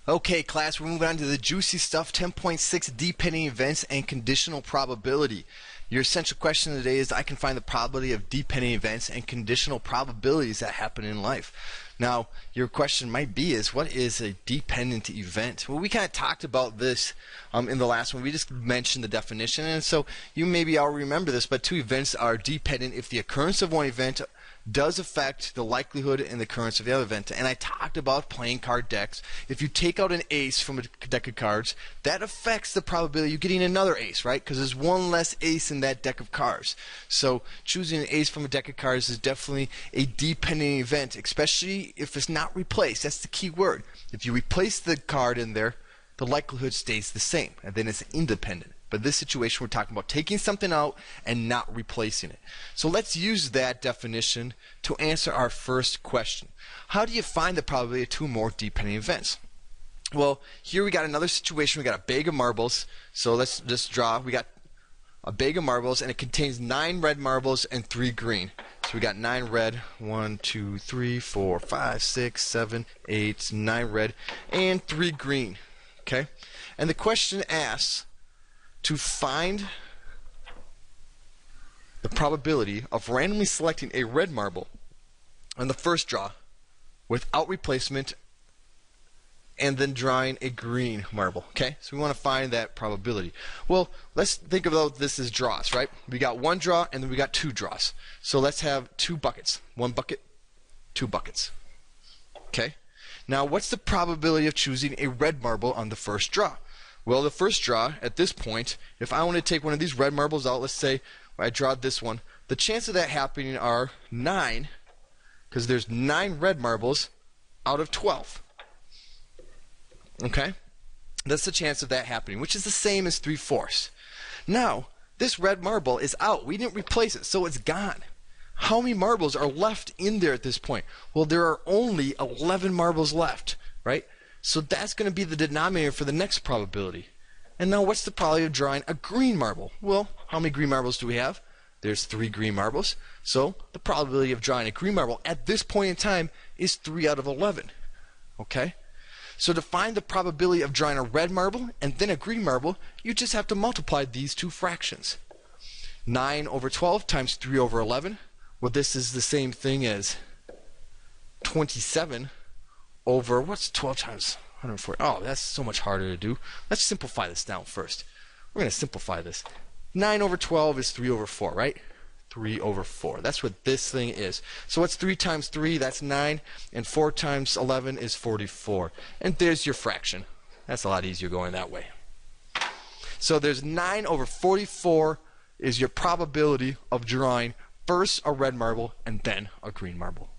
Okay, class, we're moving on to the juicy stuff, 10.6 dependent events and conditional probability. Your essential question today is I can find the probability of dependent events and conditional probabilities that happen in life. Now, your question might be what is a dependent event? Well, we kind of talked about this in the last one. We just mentioned the definition, and so you maybe all remember this, but two events are dependent if the occurrence of one event does affect the likelihood and the occurrence of the other event. And I talked about playing card decks. If you take out an ace from a deck of cards, that affects the probability of you getting another ace, right? Because there's one less ace in that deck of cards. So choosing an ace from a deck of cards is definitely a dependent event, especially if it's not replaced. That's the key word. If you replace the card in there, the likelihood stays the same, and then it's independent. But in this situation, we're talking about taking something out and not replacing it. So let's use that definition to answer our first question. How do you find the probability of two or more dependent events? Well, here we got another situation. We got a bag of marbles. So let's just draw. We got a bag of marbles, and it contains 9 red marbles and 3 green. So we got 9 red, 1, 2, 3, 4, 5, 6, 7, 8, 9 red, and 3 green. Okay? And the question asks to find the probability of randomly selecting a red marble on the first draw without replacement and then drawing a green marble. Okay, so we want to find that probability. Well, let's think about this as draws, right? We got one draw and then we got 2 draws. So let's have 2 buckets. 1 bucket, 2 buckets. Okay, now what's the probability of choosing a red marble on the first draw? Well, the first draw, at this point, if I want to take one of these red marbles out, let's say I draw this one, the chance of that happening are 9, because there's 9 red marbles out of 12. Okay? That's the chance of that happening, which is the same as 3/4. Now, this red marble is out. We didn't replace it, so it's gone. How many marbles are left in there at this point? Well, there are only 11 marbles left, right? So that's going to be the denominator for the next probability. And now what's the probability of drawing a green marble? Well, how many green marbles do we have? There's 3 green marbles. So the probability of drawing a green marble at this point in time is 3 out of 11. Okay? So to find the probability of drawing a red marble and then a green marble, you just have to multiply these two fractions. 9 over 12 times 3 over 11. Well, this is the same thing as 27 over, what's 12 times 140? Oh, that's so much harder to do. Let's simplify this down first. We're going to simplify this. 9 over 12 is 3 over 4, right? 3 over 4. That's what this thing is. So what's 3 times 3? That's 9. And 4 times 11 is 44. And there's your fraction. That's a lot easier going that way. So there's 9 over 44 is your probability of drawing first a red marble and then a green marble.